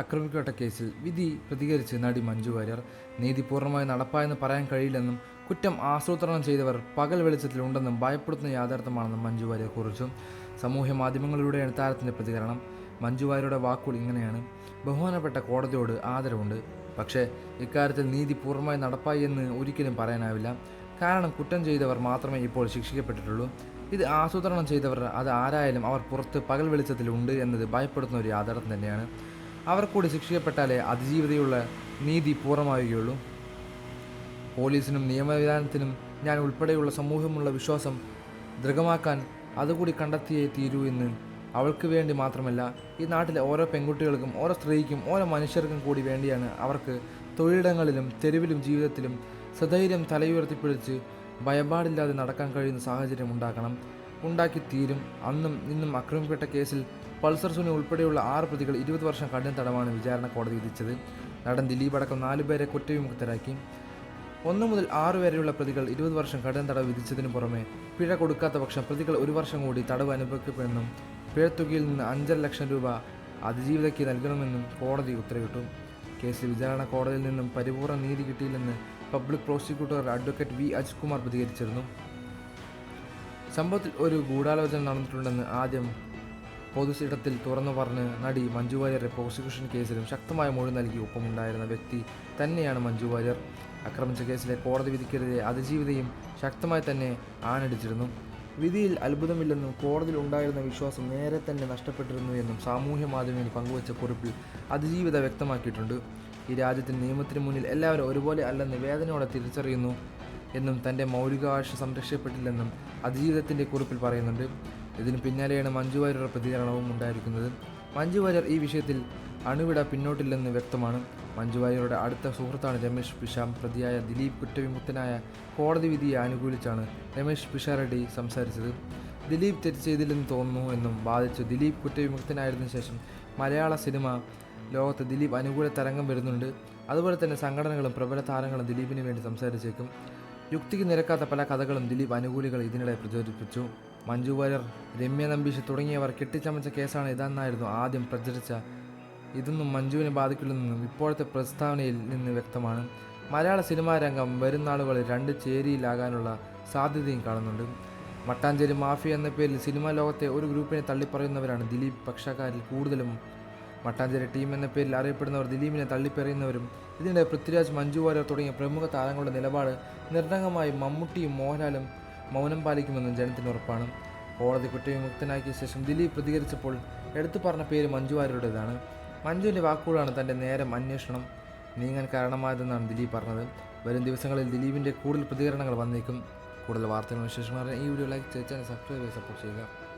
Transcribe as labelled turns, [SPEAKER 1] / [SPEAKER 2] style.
[SPEAKER 1] ആക്രമിക്കപ്പെട്ട കേസിൽ വിധി പ്രതികരിച്ച് നടി മഞ്ജു വാര്യർ. നീതി പൂർണ്ണമായി നടപ്പായെന്ന് പറയാൻ കഴിയില്ലെന്നും കുറ്റം ആസൂത്രണം ചെയ്തവർ പകൽ വെളിച്ചത്തിലുണ്ടെന്നും ഭയപ്പെടുത്തുന്ന യാഥാർത്ഥ്യമാണെന്നും മഞ്ജു വാര്യർ കുറിച്ചു. സാമൂഹ്യ മാധ്യമങ്ങളിലൂടെയാണ് താരത്തിൻ്റെ പ്രതികരണം. മഞ്ജു വാര്യരുടെ വാക്കുകൾ ഇങ്ങനെയാണ്: ബഹുമാനപ്പെട്ട കോടതിയോട് ആദരവുണ്ട്. പക്ഷേ ഇക്കാര്യത്തിൽ നീതി പൂർണ്ണമായി നടപ്പായി എന്ന് ഒരിക്കലും പറയാനാവില്ല. കാരണം കുറ്റം ചെയ്തവർ മാത്രമേ ഇപ്പോൾ ശിക്ഷിക്കപ്പെട്ടിട്ടുള്ളൂ. ഇത് ആസൂത്രണം ചെയ്തവർ അത് ആരായാലും അവർ പുറത്ത് പകൽ വെളിച്ചത്തിലുണ്ട് എന്നത് ഭയപ്പെടുത്തുന്ന ഒരു യാഥാർത്ഥ്യം തന്നെയാണ്. അവർ കൂടി ശിക്ഷിക്കപ്പെട്ടാലേ അതിജീവിതയുള്ള നീതി പൂർണ്ണമാവുകയുള്ളൂ. പോലീസിനും നിയമവിധാനത്തിനും ഞാൻ ഉൾപ്പെടെയുള്ള സമൂഹമുള്ള വിശ്വാസം ദൃഢമാക്കാൻ അതുകൂടി കണ്ടെത്തിയേ തീരൂ എന്ന് അവൾക്ക് വേണ്ടി മാത്രമല്ല, ഈ നാട്ടിലെ ഓരോ പെൺകുട്ടികൾക്കും ഓരോ സ്ത്രീക്കും ഓരോ മനുഷ്യർക്കും കൂടി വേണ്ടിയാണ്. അവർക്ക് തൊഴിലിടങ്ങളിലും തെരുവിലും ജീവിതത്തിലും സധൈര്യം തലയുയർത്തിപ്പിടിച്ച് ഭയപ്പാടില്ലാതെ നടക്കാൻ കഴിയുന്ന സാഹചര്യം ഉണ്ടാക്കി തീരും. അന്നും ഇന്നും ആക്രമിക്കപ്പെട്ട കേസിൽ പൾസർ സുനി ഉൾപ്പെടെയുള്ള 6 പ്രതികൾ 20 വർഷം കഠിന തടവാണ് വിചാരണ കോടതി വിധിച്ചത്. നടൻ ദിലീപ് അടക്കം 4 പേരെ കുറ്റവിമുക്തരാക്കി. 1 മുതൽ 6 വരെയുള്ള പ്രതികൾ 20 വർഷം കഠിന തടവ് വിധിച്ചതിനു പുറമെ പിഴ കൊടുക്കാത്ത പക്ഷം പ്രതികൾ 1 വർഷം കൂടി തടവ് അനുഭവിക്കപ്പെടുമെന്നും പിഴത്തുകയിൽ നിന്ന് 5.5 ലക്ഷം രൂപ അതിജീവിതയ്ക്ക് നൽകണമെന്നും കോടതി ഉത്തരവിട്ടു. കേസിൽ വിചാരണ കോടതിയിൽ നിന്നും പരിപൂർണ്ണ നീതി കിട്ടിയില്ലെന്ന് public prosecutor advocate V Ajithkumar പ്രതികരിച്ചിരുന്നു. സംഭവത്തിൽ ഒരു ഗൂഢാലോചന നടന്നിട്ടുണ്ടെന്ന് ആദ്യം പൊതുയിടത്തിൽ തുറന്നു പറഞ്ഞ് നടി മഞ്ജു വാര്യരുടെ പ്രോസിക്യൂഷൻ കേസിലും ശക്തമായ മൊഴി നൽകി ഒപ്പമുണ്ടായിരുന്ന വ്യക്തി തന്നെയാണ് മഞ്ജു വാര്യർ. ആക്രമിച്ച കേസിലെ കോടതി വിധിക്കെതിരെ അതിജീവിതയും ശക്തമായി തന്നെ ആഞ്ഞടിച്ചിരുന്നു. വിധിയിൽ അത്ഭുതമില്ലെന്നും കോടതിയിൽ ഉണ്ടായിരുന്ന വിശ്വാസം നേരെ തന്നെ നഷ്ടപ്പെട്ടിരുന്നു എന്നും സാമൂഹ്യ മാധ്യമങ്ങളിൽ പങ്കുവച്ച കുറിപ്പിൽ അതിജീവിത വ്യക്തമാക്കിയിട്ടുണ്ട്. ഈ രാജ്യത്തിന് നിയമത്തിന് മുന്നിൽ എല്ലാവരും ഒരുപോലെ അല്ലെന്ന് വേദനയോടെ തിരിച്ചറിയുന്നു എന്നും തൻ്റെ മൗലികാവകാശം സംരക്ഷിക്കപ്പെട്ടില്ലെന്നും അതിജീവിതത്തിൻ്റെ കുറിപ്പിൽ പറയുന്നുണ്ട്. ഇതിന് പിന്നാലെയാണ് മഞ്ജു വാര്യരുടെ പ്രതികരണവും ഉണ്ടായിരിക്കുന്നത്. മഞ്ജു വാര്യർ ഈ വിഷയത്തിൽ അണുവിട പിന്നോട്ടില്ലെന്ന് വ്യക്തമാണ്. മഞ്ജു വാര്യരുടെ അടുത്ത സുഹൃത്താണ് രമേശ് പിഷാം. പ്രതിയായ ദിലീപ് കുറ്റവിമുക്തനായ കോടതി വിധിയെ അനുകൂലിച്ചാണ് രമേശ് പിഷാരടി സംസാരിച്ചത്. ദിലീപ് തെറ്റ് ചെയ്തില്ലെന്ന് തോന്നുന്നു എന്നും വാദിച്ചു. ദിലീപ് കുറ്റവിമുക്തനായതിനു ശേഷം മലയാള സിനിമ ലോകത്ത് ദിലീപ് അനുകൂല തരംഗം വരുന്നുണ്ട്. അതുപോലെ തന്നെ സംഘടനകളും പ്രബല താരങ്ങളും ദിലീപിന് വേണ്ടി സംസാരിച്ചേക്കും. യുക്തിക്ക് നിരക്കാത്ത പല കഥകളും ദിലീപ് അനുകൂലികൾ ഇതിനിടെ പ്രചരിപ്പിച്ചു. മഞ്ജു വാര്യർ, രമ്യ നമ്പീശ് തുടങ്ങിയവർ കെട്ടിച്ചമച്ച കേസാണ് ഇതെന്നായിരുന്നു ആദ്യം പ്രചരിച്ച. ഇതൊന്നും മഞ്ജുവിനെ ബാധിക്കില്ലെന്നും ഇപ്പോഴത്തെ പ്രസ്താവനയിൽ നിന്ന് വ്യക്തമാണ്. മലയാള സിനിമാ രംഗം വരും നാളുകളിൽ 2 ചേരിയിലാകാനുള്ള സാധ്യതയും കാണുന്നുണ്ട്. മട്ടാഞ്ചേരി മാഫിയ എന്ന പേരിൽ സിനിമാ ലോകത്തെ ഒരു ഗ്രൂപ്പിനെ തള്ളിപ്പറയുന്നവരാണ് ദിലീപ് പക്ഷക്കാരിൽ കൂടുതലും. മട്ടാഞ്ചേരി ടീം എന്ന പേരിൽ അറിയപ്പെടുന്നവർ ദിലീപിനെ തള്ളിപ്പറയുന്നവരും. ഇതിനിടെ പൃഥ്വിരാജ്, മഞ്ജു വാര്യർ തുടങ്ങിയ പ്രമുഖ താരങ്ങളുടെ നിലപാട് നിർണായകമായി മമ്മൂട്ടിയും മോഹൻലാലും മൗനം പാലിക്കുമെന്നും ജനത്തിന് ഉറപ്പാണ്. കോടതി കുറ്റവിമുക്തനാക്കിയ ശേഷം ദിലീപ് പ്രതികരിച്ചപ്പോൾ എടുത്തു പറഞ്ഞ പേര് മഞ്ജു വാര്യരുടേതാണ്. മഞ്ജുവിൻ്റെ വാക്കുകളാണ് തൻ്റെ നേരം അന്വേഷണം നീങ്ങാൻ കാരണമായതെന്നാണ് ദിലീപ് പറഞ്ഞത്. വരും ദിവസങ്ങളിൽ ദിലീപിൻ്റെ കൂടുതൽ പ്രതികരണങ്ങൾ വന്നേക്കും. കൂടുതൽ വാർത്തകളും വിശേഷങ്ങളും അറിയാൻ ഈ വീഡിയോ ലൈക്ക് ചെയ്ത് ചാനൽ സബ്സ്ക്രൈബ് ചെയ്ത് സപ്പോർട്ട് ചെയ്യുക.